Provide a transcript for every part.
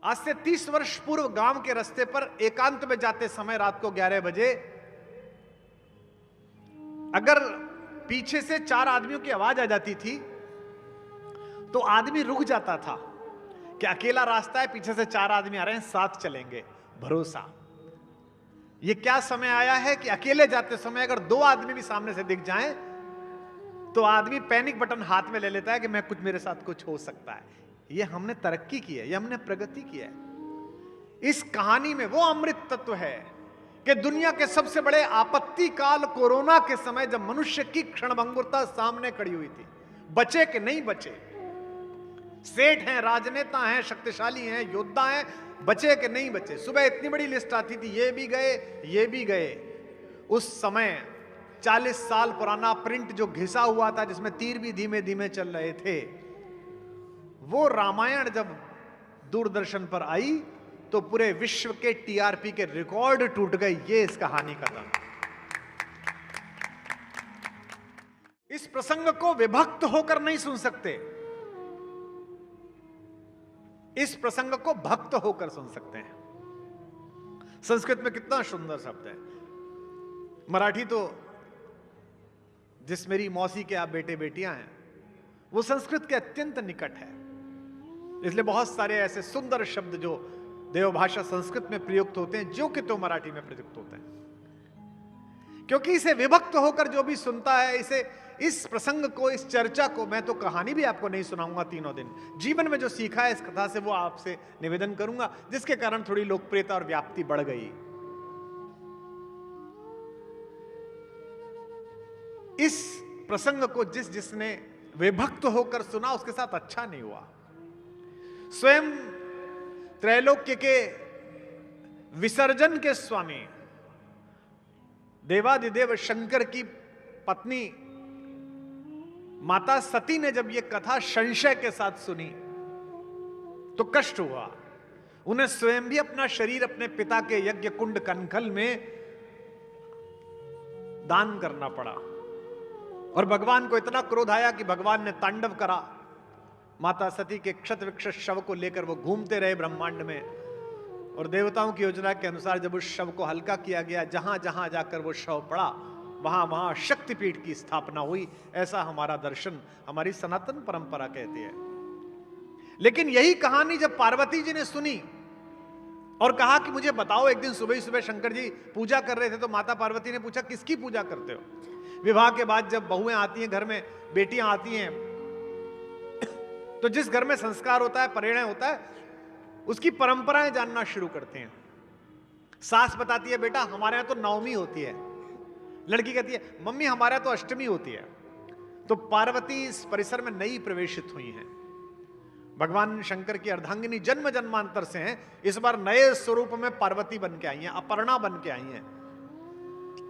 आज से 30 वर्ष पूर्व गांव के रास्ते पर एकांत में जाते समय रात को 11 बजे अगर पीछे से 4 आदमियों की आवाज आ जाती थी तो आदमी रुक जाता था कि अकेला रास्ता है, पीछे से 4 आदमी आ रहे हैं, साथ चलेंगे। भरोसा। ये क्या समय आया है कि अकेले जाते समय अगर 2 आदमी भी सामने से दिख जाएं तो आदमी पैनिक बटन हाथ में ले लेता है कि मैं मेरे साथ कुछ हो सकता है। ये हमने तरक्की की है, ये हमने प्रगति की है। इस कहानी में वो अमृत तत्व है कि दुनिया के सबसे बड़े आपत्ति काल कोरोना के समय जब मनुष्य की क्षणभंगुरता सामने खड़ी हुई थी, बचे कि नहीं बचे। सेठ हैं, राजनेता हैं, शक्तिशाली हैं, योद्धा हैं, बचे कि नहीं बचे। सुबह इतनी बड़ी लिस्ट आती थी, ये भी गए, ये भी गए। उस समय 40 साल पुराना प्रिंट जो घिसा हुआ था, जिसमें तीर भी धीमे धीमे चल रहे थे, वो रामायण जब दूरदर्शन पर आई तो पूरे विश्व के टीआरपी के रिकॉर्ड टूट गए। ये इस कहानी का था। इस प्रसंग को विभक्त होकर नहीं सुन सकते, इस प्रसंग को भक्त होकर सुन सकते हैं। संस्कृत में कितना सुंदर शब्द है। मराठी तो जिस मेरी मौसी के आप बेटे बेटियां हैं वो संस्कृत के अत्यंत निकट है, इसलिए बहुत सारे ऐसे सुंदर शब्द जो देवभाषा संस्कृत में प्रयुक्त होते हैं जो कि तो मराठी में प्रयुक्त होते हैं। क्योंकि इसे विभक्त होकर जो भी सुनता है, इस प्रसंग को, इस चर्चा को, मैं तो कहानी भी आपको नहीं सुनाऊंगा तीनों दिन, जीवन में जो सीखा है इस कथा से वो आपसे निवेदन करूंगा, जिसके कारण थोड़ी लोकप्रियता और व्याप्ति बढ़ गई। इस प्रसंग को जिसने विभक्त होकर सुना उसके साथ अच्छा नहीं हुआ। स्वयं त्रैलोक्य के विसर्जन के स्वामी देवादिदेव शंकर की पत्नी माता सती ने जब यह कथा संशय के साथ सुनी तो कष्ट हुआ। उन्हें स्वयं भी अपना शरीर अपने पिता के यज्ञ कुंड कनखल में दान करना पड़ा और भगवान को इतना क्रोध आया कि भगवान ने तांडव करा। माता सती के क्षत विक्षत शव को लेकर वो घूमते रहे ब्रह्मांड में, और देवताओं की योजना के अनुसार जब उस शव को हल्का किया गया, जहां जहां जाकर वो शव पड़ा वहां वहां शक्तिपीठ की स्थापना हुई। ऐसा हमारा दर्शन, हमारी सनातन परंपरा कहती है। लेकिन यही कहानी जब पार्वती जी ने सुनी और कहा कि मुझे बताओ, एक दिन सुबह ही सुबह शंकर जी पूजा कर रहे थे तो माता पार्वती ने पूछा किसकी पूजा करते हो। विवाह के बाद जब बहुएं आती हैं घर में, बेटियां आती हैं, तो जिस घर में संस्कार होता है, परिणय होता है, उसकी परंपराएं जानना शुरू करते हैं। सास बताती है बेटा हमारे यहां तो नवमी होती है, लड़की कहती है मम्मी हमारे यहां तो अष्टमी होती है। तो पार्वती इस परिसर में नई प्रवेशित हुई हैं। भगवान शंकर की अर्धांगिनी जन्म जन्मांतर से हैं, इस बार नए स्वरूप में पार्वती बन के आई हैं, अपर्णा बन के आई हैं।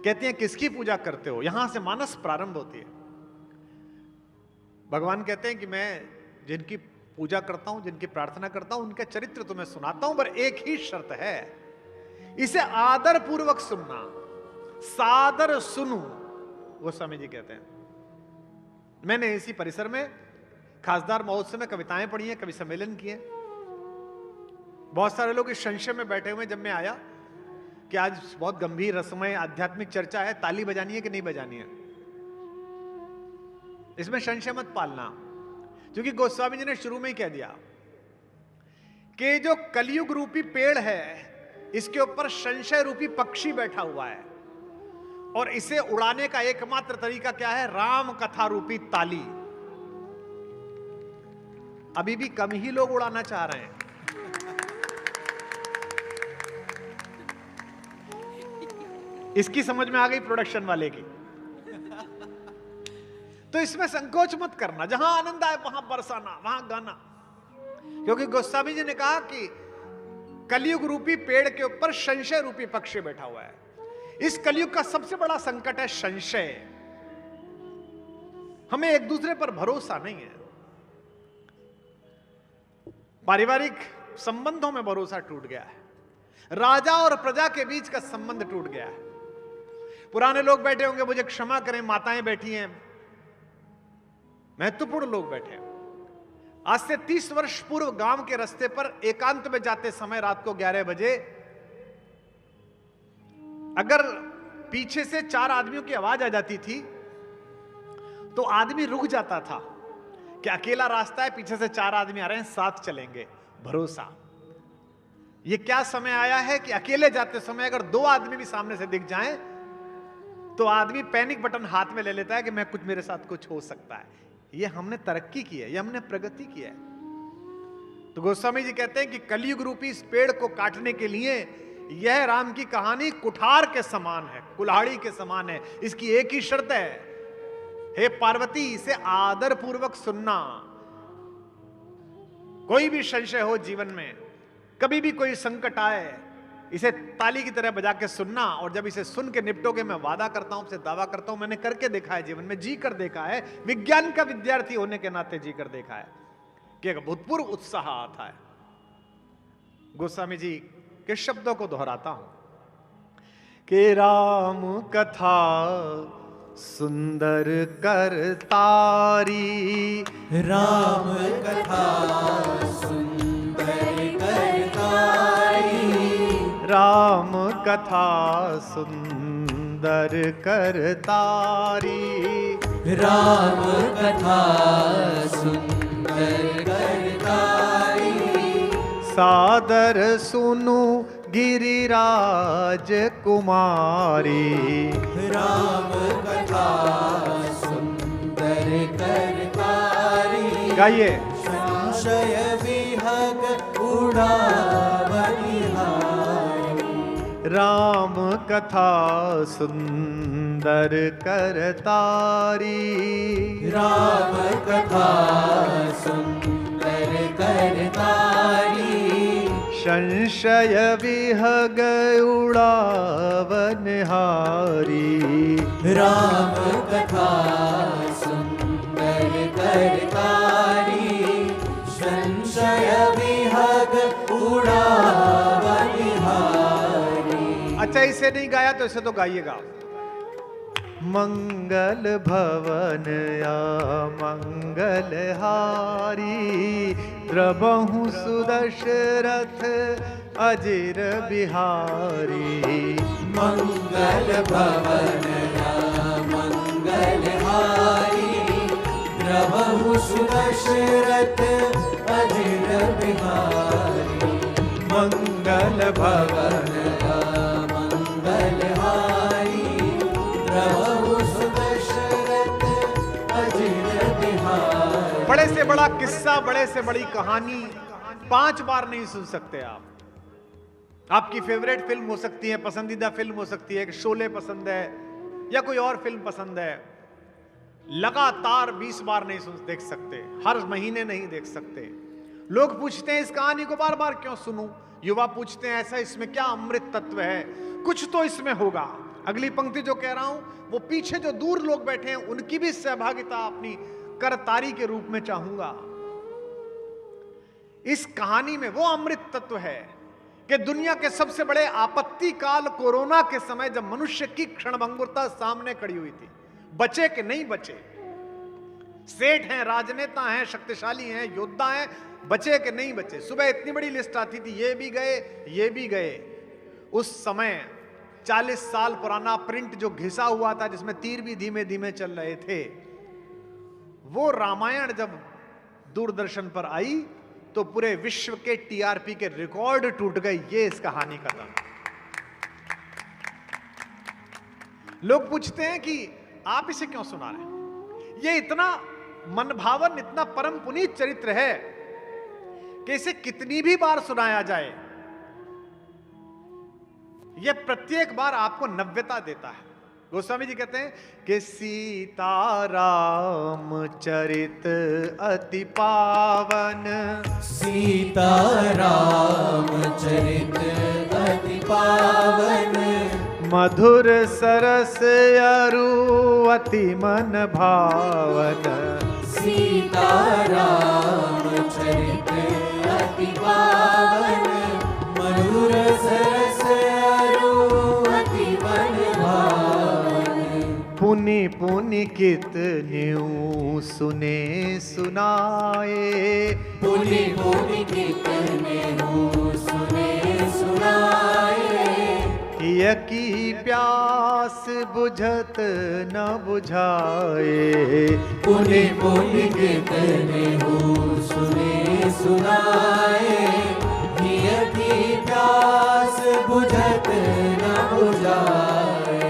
कहती हैं किसकी पूजा करते हो। यहां से मानस प्रारंभ होती है। भगवान कहते हैं कि मैं जिनकी पूजा करता हूं, जिनकी प्रार्थना करता हूं, उनका चरित्र तुम्हें सुनाता हूं, पर एक ही शर्त है, इसे आदर पूर्वक सुनना। सादर सुनू, गोस्वामी जी कहते हैं। मैंने इसी परिसर में खासदार महोत्सव में कविताएं पढ़ी हैं, कवि सम्मेलन किए। बहुत सारे लोग इस संशय में बैठे हुए, जब मैं आया कि आज बहुत गंभीर रसमय आध्यात्मिक चर्चा है, ताली बजानी है कि नहीं बजानी है, इसमें संशय मत पालना। क्योंकि गोस्वामी जी ने शुरू में ही कह दिया कि जो कलयुग रूपी पेड़ है इसके ऊपर संशय रूपी पक्षी बैठा हुआ है, और इसे उड़ाने का एकमात्र तरीका क्या है, राम कथा रूपी ताली। अभी भी कम ही लोग उड़ाना चाह रहे हैं। इसकी समझ में आ गई प्रोडक्शन वाले की। तो इसमें संकोच मत करना, जहां आनंद आए वहां बरसाना, वहां गाना। क्योंकि गोस्वामी जी ने कहा कि कलयुग रूपी पेड़ के ऊपर संशय रूपी पक्षी बैठा हुआ है। इस कलयुग का सबसे बड़ा संकट है संशय। हमें एक दूसरे पर भरोसा नहीं है। पारिवारिक संबंधों में भरोसा टूट गया है। राजा और प्रजा के बीच का संबंध टूट गया है। पुराने लोग बैठे होंगे, मुझे क्षमा करें, माताएं बैठी हैं, महत्वपूर्ण लोग बैठे हैं। आज से 30 वर्ष पूर्व गांव के रास्ते पर एकांत में जाते समय रात को 11 बजे अगर पीछे से 4 आदमियों की आवाज आ जाती थी तो आदमी रुक जाता था कि अकेला रास्ता है, पीछे से 4 आदमी आ रहे हैं, साथ चलेंगे। भरोसा। ये क्या समय आया है कि अकेले जाते समय अगर 2 आदमी भी सामने से दिख जाएं तो आदमी पैनिक बटन हाथ में ले लेता है कि मैं कुछ, मेरे साथ कुछ हो सकता है। ये हमने तरक्की की है, ये हमने प्रगति की है। तो गोस्वामी जी कहते हैं कि कलयुग रूपी इस पेड़ को काटने के लिए यह राम की कहानी कुठार के समान है, कुल्हाड़ी के समान है। इसकी एक ही शर्त है, हे पार्वती इसे आदर पूर्वक सुनना। कोई भी संशय हो जीवन में, कभी भी कोई संकट आए, इसे ताली की तरह बजा के सुनना। और जब इसे सुन के निपटोगे, मैं वादा करता हूं, से दावा करता हूं, मैंने करके देखा है, जीवन में जी कर देखा है, विज्ञान का विद्यार्थी होने के नाते जी कर देखा है कि एक भूतपूर्व उत्साह आता है। गोस्वामी जी के शब्दों को दोहराता हूं कि राम कथा सुंदर करतारी, राम कथा सुंदर करतारी, राम कथा सुंदर करतारी, राम कथा सुंदर करतारी। सादर सुनु गिरिराज कुमारी, राम कथा सुंदर करतारी। गाइए। संशय विहग उड़ावनिहारी, राम कथा सुंदर करतारी, राम कथा सुंदर करतारी। संशय विहग उड़ावनहारी, राम कथा सुंदर करतारी। संशय विहग उड़ावनिहारी। अच्छा, इसे नहीं गाया तो इसे तो गाइएगा। मंगल भवन या मंगलहारी, प्रभु सुदशरथ अजिर बिहारी। मंगल भवन या मंगलहारी, प्रभु सुदशरथ अजिर बिहारी। मंगल भवन या मंगलहारी, प्रभु सुदशरथ अजिर बिहारी। बड़े से बड़ा किस्सा, बड़े से बड़ी कहानी 5 बार नहीं सुन सकते आप। आपकी फेवरेट फिल्म हो सकती है, पसंदीदा फिल्म हो सकती है, शोले पसंद है या कोई और फिल्म पसंद है, लगातार 20 बार नहीं देख सकते, हर महीने नहीं देख सकते। लोग पूछते हैं इस कहानी को बार बार क्यों सुनूं? युवा पूछते हैं ऐसा इसमें क्या अमृत तत्व है, कुछ तो इसमें होगा। अगली पंक्ति जो कह रहा हूं वो पीछे जो दूर लोग बैठे हैं उनकी भी सहभागिता अपनी करतारी के रूप में चाहूंगा। इस कहानी में वो अमृत तत्व है कि दुनिया के सबसे बड़े आपत्ति काल कोरोना के समय जब मनुष्य की क्षणभंगुरता सामने खड़ी हुई थी, बचे कि नहीं बचे, सेठ हैं, राजनेता हैं, शक्तिशाली हैं, योद्धा हैं, बचे कि नहीं बचे। सुबह इतनी बड़ी लिस्ट आती थी, ये भी गए, ये भी गए। उस समय 40 साल पुराना प्रिंट जो घिसा हुआ था, जिसमें तीर भी धीमे धीमे चल रहे थे, वो रामायण जब दूरदर्शन पर आई तो पूरे विश्व के टीआरपी के रिकॉर्ड टूट गए। ये इस कहानी का दम। लोग पूछते हैं कि आप इसे क्यों सुना रहे हैं? ये इतना मनभावन, इतना परम पुनीत चरित्र है कि इसे कितनी भी बार सुनाया जाए, यह प्रत्येक बार आपको नव्यता देता है। गोस्वामी जी कहते हैं कि सीताराम चरित अति पावन, सीताराम चरित अति पावन, मधुर सरस अरु अति मन भावन। सीताराम चरित अति पावन, मधुर सरस अरु अति मन भावन। पुन पुनि पुनि कितन्यू सुने सुनाए, पुनि पुनि कितने सुने सुनाए, यकी प्यास बुझत न बुझाए, पुनि पुनि कितने सुने सुनाए, यकी प्यास बुझत न बुझाए।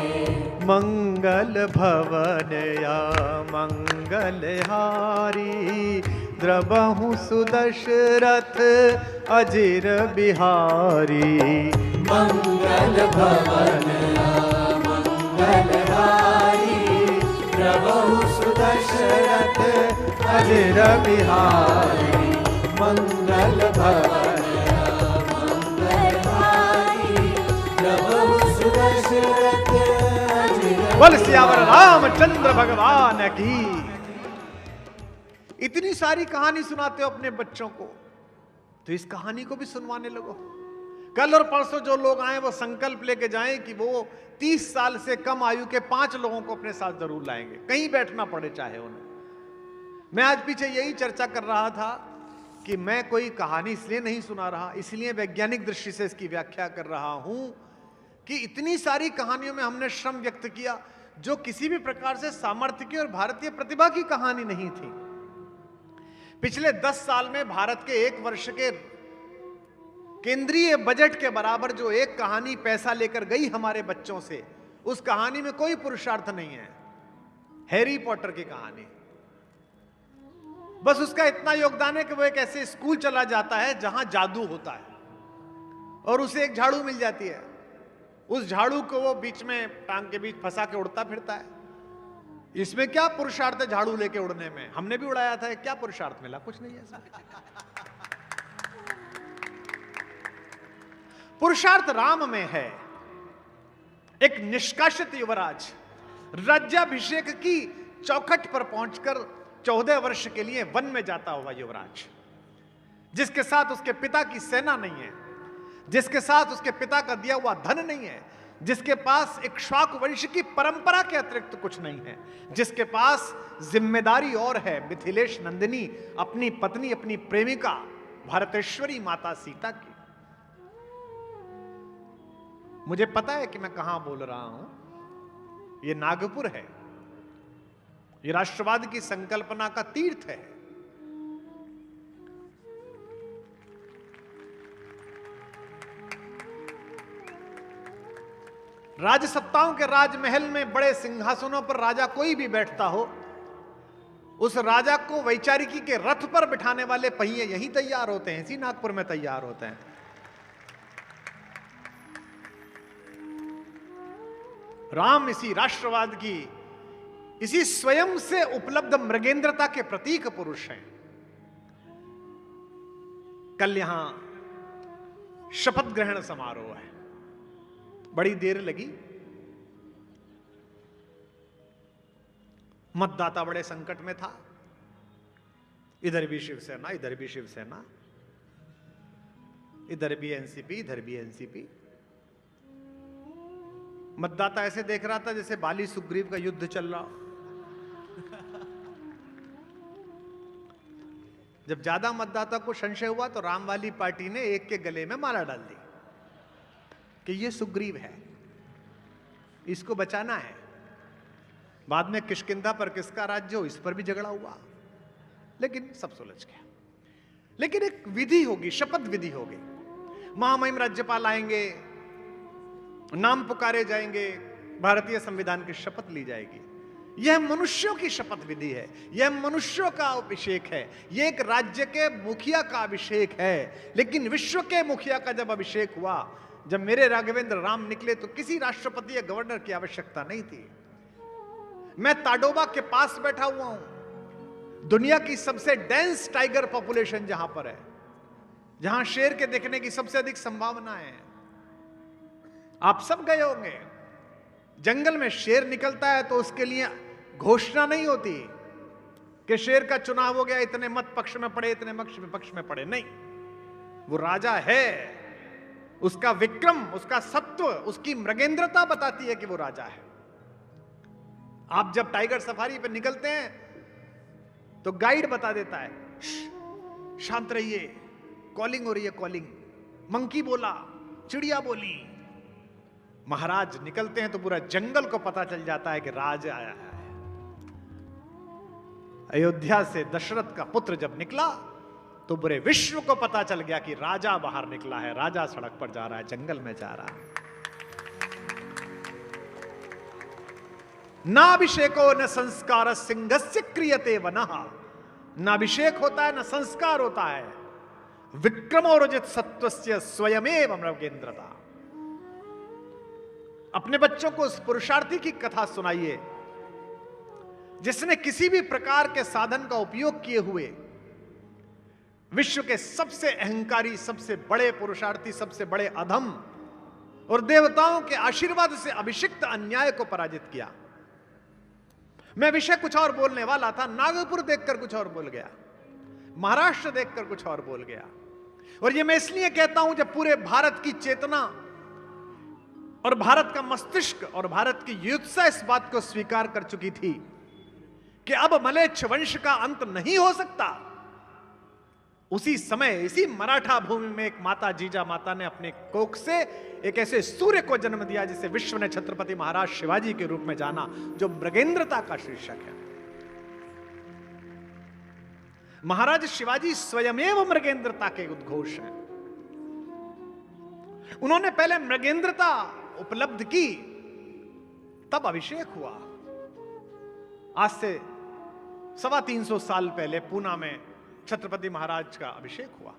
मंगल भवन या मंगल हारी, द्रबहु सुदशरथ अजिर बिहारी, मंगल भवन मंगल हारी, प्रभु सुदशरथ अजिर बिहारी, मंगल भवन मंगल हारी, प्रभु सुदशरथ अजिर बोल सियावर रामचंद्र भगवान की। इतनी सारी कहानी सुनाते हो अपने बच्चों को, तो इस कहानी को भी सुनवाने लगो। कल और परसों जो लोग आए वो संकल्प लेके जाएं कि वो 30 साल से कम आयु के 5 लोगों को अपने साथ जरूर लाएंगे, कहीं बैठना पड़े चाहे उन्हें। मैं आज पीछे यही चर्चा कर रहा था कि मैं कोई कहानी इसलिए नहीं सुना रहा, इसलिए वैज्ञानिक दृष्टि से इसकी व्याख्या कर रहा हूं कि इतनी सारी कहानियों में हमने श्रम व्यक्त किया जो किसी भी प्रकार से सामर्थ्य की और भारतीय प्रतिभा की कहानी नहीं थी। पिछले 10 साल में भारत के 1 वर्ष के केंद्रीय बजट के बराबर जो एक कहानी पैसा लेकर गई हमारे बच्चों से, उस कहानी में कोई पुरुषार्थ नहीं है। हैरी पॉटर की कहानी, बस उसका इतना योगदान है कि वो एक ऐसे स्कूल चला जाता है जहां जादू होता है और उसे एक झाड़ू मिल जाती है। उस झाड़ू को वो बीच में टांग के बीच फंसा के उड़ता फिरता है। इसमें क्या पुरुषार्थ है झाड़ू लेके उड़ने में? हमने भी उड़ाया था, क्या पुरुषार्थ मिला? कुछ नहीं ऐसा। पुरुषार्थ राम में है। एक निष्कासित युवराज राज्याभिषेक की चौखट पर पहुंचकर 14 वर्ष के लिए वन में जाता हुआ युवराज, जिसके साथ उसके पिता की सेना नहीं है, जिसके साथ उसके पिता का दिया हुआ धन नहीं है, जिसके पास इक्ष्वाकु वंश की परंपरा के अतिरिक्त कुछ नहीं है, जिसके पास जिम्मेदारी और है मिथिलेश नंदिनी, अपनी पत्नी, अपनी प्रेमिका भारतेश्वरी माता सीता की। मुझे पता है कि मैं कहां बोल रहा हूं। यह नागपुर है, यह राष्ट्रवाद की संकल्पना का तीर्थ है। राजसत्ताओं के राजमहल में बड़े सिंहासनों पर राजा कोई भी बैठता हो, उस राजा को वैचारिकी के रथ पर बिठाने वाले पहिए यहीं तैयार होते हैं, इसी नागपुर में तैयार होते हैं। राम इसी राष्ट्रवाद की, इसी स्वयं से उपलब्ध मृगेंद्रता के प्रतीक पुरुष हैं। कल यहां शपथ ग्रहण समारोह है, बड़ी देर लगी। मतदाता बड़े संकट में था, इधर भी शिवसेना, इधर भी शिवसेना, इधर भी एनसीपी, इधर भी एनसीपी। मतदाता ऐसे देख रहा था जैसे बाली सुग्रीव का युद्ध चल रहा। जब ज्यादा मतदाता को संशय हुआ तो राम वाली पार्टी ने एक के गले में माला डाल दी कि ये सुग्रीव है, इसको बचाना है। बाद में किष्किंधा पर किसका राज्य हो, इस पर भी झगड़ा हुआ, लेकिन सब सुलझ गया। लेकिन एक विधि होगी, शपथ विधि होगी। महामहिम राज्यपाल आएंगे, नाम पुकारे जाएंगे, भारतीय संविधान की शपथ ली जाएगी। यह मनुष्यों की शपथ विधि है, यह मनुष्यों का अभिषेक है, यह एक राज्य के मुखिया का अभिषेक है। लेकिन विश्व के मुखिया का जब अभिषेक हुआ, जब मेरे राघवेंद्र राम निकले, तो किसी राष्ट्रपति या गवर्नर की आवश्यकता नहीं थी। मैं ताडोबा के पास बैठा हुआ हूं, दुनिया की सबसे डेंस टाइगर पॉपुलेशन जहां पर है, जहां शेर के देखने की सबसे अधिक संभावना है। आप सब गए होंगे, जंगल में शेर निकलता है तो उसके लिए घोषणा नहीं होती कि शेर का चुनाव हो गया, इतने मत पक्ष में पड़े, इतने पक्ष में पड़े। नहीं, वो राजा है, उसका विक्रम, उसका सत्व, उसकी मृगेंद्रता बताती है कि वो राजा है। आप जब टाइगर सफारी पे निकलते हैं तो गाइड बता देता है, शांत रहिए, कॉलिंग हो रही है, कॉलिंग। मंकी बोला, चिड़िया बोली। महाराज निकलते हैं तो पूरा जंगल को पता चल जाता है कि राज आया है। अयोध्या से दशरथ का पुत्र जब निकला तो पूरे विश्व को पता चल गया कि राजा बाहर निकला है, राजा सड़क पर जा रहा है, जंगल में जा रहा है। ना अभिषेको न संस्कार सिंहस्य क्रियते वनः। न अभिषेक होता है, न संस्कार होता है। विक्रमोरजित सत्वस्य स्वयमेव मृगेंद्रता। अपने बच्चों को उस पुरुषार्थी की कथा सुनाइए जिसने किसी भी प्रकार के साधन का उपयोग किए हुए विश्व के सबसे अहंकारी, सबसे बड़े पुरुषार्थी, सबसे बड़े अधम और देवताओं के आशीर्वाद से अभिषिक्त अन्याय को पराजित किया। मैं विषय कुछ और बोलने वाला था, नागपुर देखकर कुछ और बोल गया, महाराष्ट्र देखकर कुछ और बोल गया। और ये मैं इसलिए कहता हूं जब पूरे भारत की चेतना और भारत का मस्तिष्क और भारत की युद्धसा इस बात को स्वीकार कर चुकी थी कि अब मलेच्छ वंश का अंत नहीं हो सकता, उसी समय इसी मराठा भूमि में एक माता, जीजा माता ने अपने कोख से एक ऐसे सूर्य को जन्म दिया जिसे विश्व ने छत्रपति महाराज शिवाजी के रूप में जाना, जो मृगेंद्रता का शीर्षक है। महाराज शिवाजी स्वयमेव मृगेंद्रता के उद्घोष हैं। उन्होंने पहले मृगेंद्रता उपलब्ध की, तब अभिषेक हुआ। आज से 325 साल पहले पूना में छत्रपति महाराज का अभिषेक हुआ।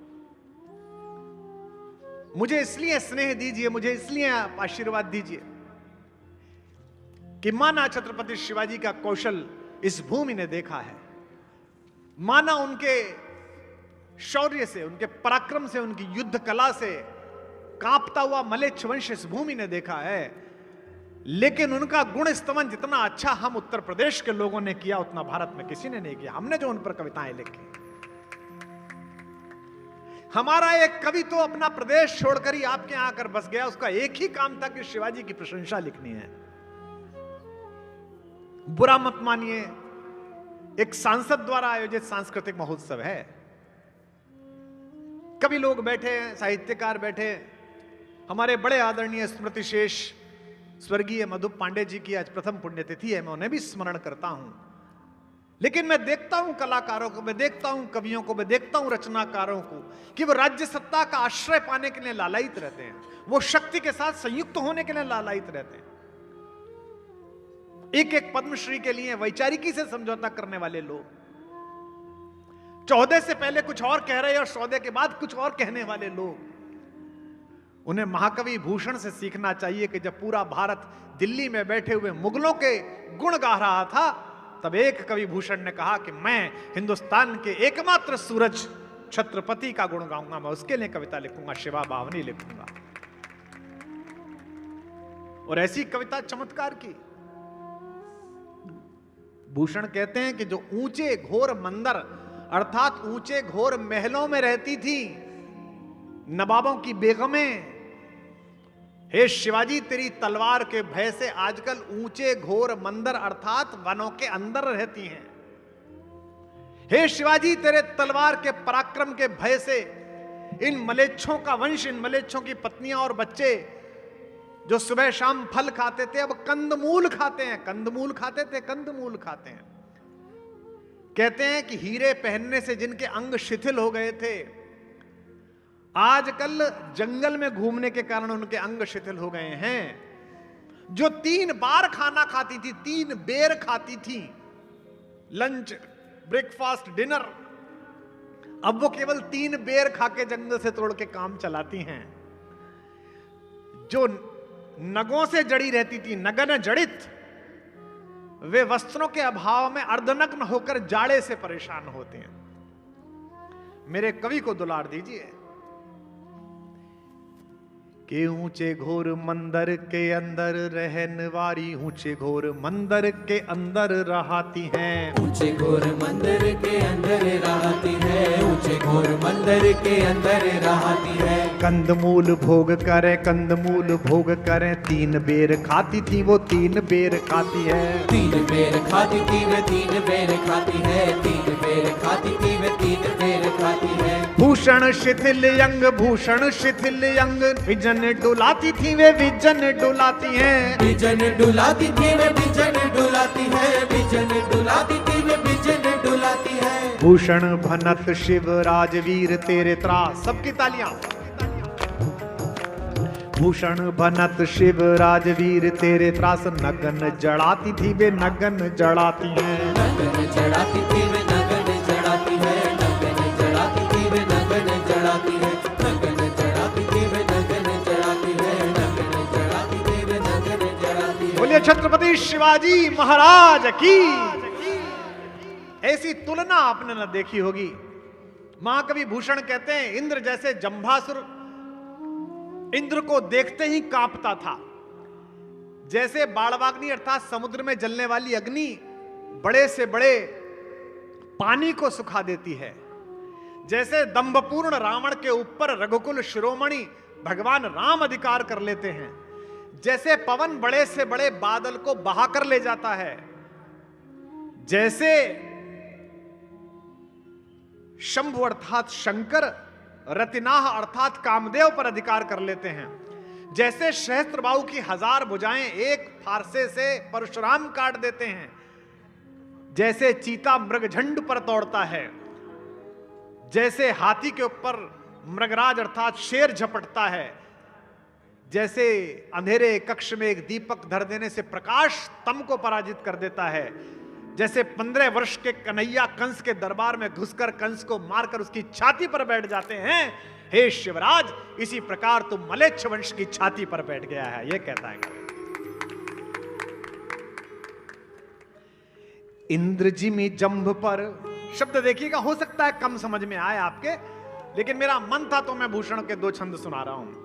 मुझे इसलिए स्नेह दीजिए, मुझे इसलिए आप आशीर्वाद दीजिए कि माना छत्रपति शिवाजी का कौशल इस भूमि ने देखा है, माना उनके शौर्य से, उनके पराक्रम से, उनकी युद्ध कला से कांपता हुआ मलेच्छ वंश इस भूमि ने देखा है, लेकिन उनका गुण स्तवन जितना अच्छा हम उत्तर प्रदेश के लोगों ने किया उतना भारत में किसी ने नहीं किया। हमने जो उन पर कविताएं लिखी, हमारा एक कवि तो अपना प्रदेश छोड़कर ही आपके यहां आकर बस गया, उसका एक ही काम था कि शिवाजी की प्रशंसा लिखनी है। बुरा मत मानिए, एक सांसद द्वारा आयोजित सांस्कृतिक महोत्सव है, कवि लोग बैठे हैं, साहित्यकार बैठे। हमारे बड़े आदरणीय स्मृति शेष स्वर्गीय मधुप पांडे जी की आज प्रथम पुण्यतिथि है, मैं उन्हें भी स्मरण करता हूं। लेकिन मैं देखता हूं कलाकारों को, मैं देखता हूं कवियों को, मैं देखता हूं रचनाकारों को कि वो राज्य सत्ता का आश्रय पाने के लिए लालायित रहते हैं, वो शक्ति के साथ संयुक्त होने के लिए लालायित रहते हैं। एक एक पद्मश्री के लिए वैचारिकी से समझौता करने वाले लोग, 14 से पहले कुछ और कह रहे और 14 के बाद कुछ और कहने वाले लोग। उन्हें महाकवि भूषण से सीखना चाहिए कि जब पूरा भारत दिल्ली में बैठे हुए मुगलों के गुण गा रहा था, तब एक कवि भूषण ने कहा कि मैं हिंदुस्तान के एकमात्र सूरज छत्रपति का गुण गाऊंगा, मैं उसके लिए कविता लिखूंगा, शिवा बावनी लिखूंगा। और ऐसी कविता चमत्कार की। भूषण कहते हैं कि जो ऊंचे घोर मंदिर अर्थात ऊंचे घोर महलों में रहती थी नवाबों की बेगमें, हे शिवाजी तेरी तलवार के भय से आजकल ऊंचे घोर मंदिर अर्थात वनों के अंदर रहती हैं। हे शिवाजी तेरे तलवार के पराक्रम के भय से इन मलेच्छों का वंश, इन मलेच्छों की पत्नियां और बच्चे जो सुबह शाम फल खाते थे अब कंदमूल खाते हैं, कंदमूल खाते थे, कंदमूल खाते हैं। कहते हैं कि हीरे पहनने से जिनके अंग शिथिल हो गए थे, आजकल जंगल में घूमने के कारण उनके अंग शिथिल हो गए हैं। जो 3 बार खाना खाती थी, 3 बेर खाती थी, लंच, ब्रेकफास्ट, डिनर, अब वो केवल 3 बेर खा के जंगल से तोड़ के काम चलाती हैं। जो नगों से जड़ी रहती थी, नगन जड़ित, वे वस्त्रों के अभाव में अर्धनग्न होकर जाड़े से परेशान होते हैं। मेरे कवि को दुलार दीजिए के ऊंचे घोर मंदिर के अंदर रहने वाली ऊंचे घोर मंदिर के अंदर रहाती हैं। ऊंचे घोर मंदिर के अंदर रहती है, ऊंचे घोर मंदिर के अंदर रहती है। कंदमूल भोग करे, कंदमूल भोग करे, 3 बेर खाती थी वो 3 बेर खाती है। 3 बेर खाती थी वे 3 बेर खाती है, 3 बेर खाती थी वे 3 बेर खाती है। भूषण शिथिल अंग, भूषण शिथिल अंग, विजन डुलाती थी वे विजन डुलाती हैं। विजन डुलाती थी वे विजन डुलाती है, विजन डुलाती थी वे विजन डुलाती है। भूषण भनत शिव राजवीर तेरे त्रास, सबकी तालियां। भूषण भनत शिव राजवीर तेरे त्रास, नगन जड़ाती थी वे नगन जड़ाती हैं। नगन जड़ाती थी वे नगन जड़ाती है, नगन जड़ाती थी वे नगन जड़ाती है, नगन जड़ाती थी वे नगन जड़ाती है, नगन जड़ाती थी वे नगन जड़ाती है। बोलिए छत्रपति शिवाजी महाराज की। ऐसी तुलना आपने न देखी होगी। महाकवि भूषण कहते हैं इंद्र जैसे जंभासुर इंद्र को देखते ही कांपता था। जैसे बाणवाग्नि अर्थात समुद्र में जलने वाली अग्नि बड़े से बड़े पानी को सुखा देती है, जैसे दंभपूर्ण रावण के ऊपर रघुकुल शिरोमणि भगवान राम अधिकार कर लेते हैं, जैसे पवन बड़े से बड़े बादल को बहा कर ले जाता है, जैसे शंभु अर्थात शंकर रतिनाह अर्थात कामदेव पर अधिकार कर लेते हैं, जैसे सहस्त्रबाहु की 1000 भुजाएं एक फारसे से परशुराम काट देते हैं, जैसे चीता मृगझंड पर दौड़ता है, जैसे हाथी के ऊपर मृगराज अर्थात शेर झपटता है, जैसे अंधेरे कक्ष में एक दीपक धर देने से प्रकाश तम को पराजित कर देता है, जैसे 15 वर्ष के कन्हैया कंस के दरबार में घुसकर कंस को मारकर उसकी छाती पर बैठ जाते हैं। हे शिवराज, इसी प्रकार तू मलेच्छ वंश की छाती पर बैठ गया है, यह कहता है। इंद्रजिमी जंभ पर शब्द देखिएगा, हो सकता है कम समझ में आए आपके, लेकिन मेरा मन था तो मैं भूषण के 2 छंद सुना रहा हूं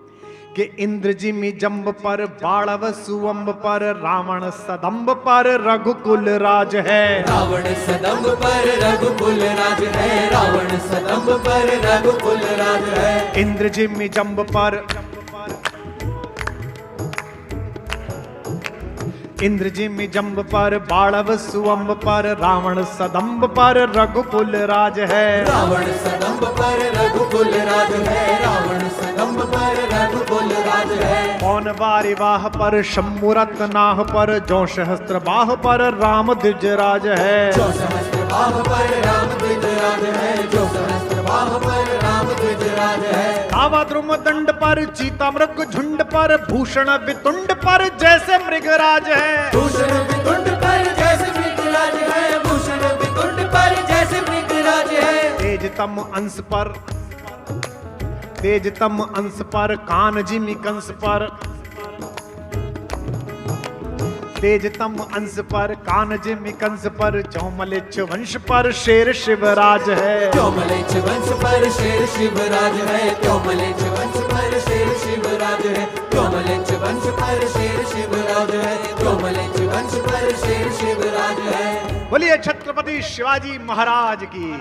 कि इंद्रजिमी जंभ पर बाणव सुअंब पर, रावण सदंब पर रघुकुल राज है। रावण सदंब पर रघुकुल राज है, रावण सदंब पर रघुकुल राज है। इंद्रजिमी जंभ पर, इंद्रजिमी जंभ पर बाणव सुअंब पर, रावण सदंब पर रघुकुल राज है। रावण सदंब पर रघुकुल राज है, रावण सदंब पर रघुकुल राज है। कौन वारिवाह पर शंभुरत नाह पर, जो सहस्त्र बाह पर राम द्विज राज है। जो सहस्त्र बाह पर राम द्विज राज है, जो सहस्त्र बाह पर राम द्विज राज है। कावा द्रुम दंड पर, चीता मृग झुंड पर, भूषण वितुंड पर जैसे मृगराज है। भूषण वितुंड पर जैसे मृगराज है, भूषण वितुंड पर जैसे मृगराज है। तेजतम अंश पर, तेजतम अंश पर, कान जिमी कंस पर, तेजतम अंश पर, कान जिमी कंस पर, चौमलेच्छ वंश पर शेर शिवराज है। चौमलेच्छ वंश पर शेर शिवराज है, चौमलेच्छ वंश पर शेर शिवराज है, चौमलेच्छ वंश पर शेर शिवराज है, चौमलेच्छ वंश पर शेर शिवराज है। बोलिए छत्रपति शिवाजी महाराज की।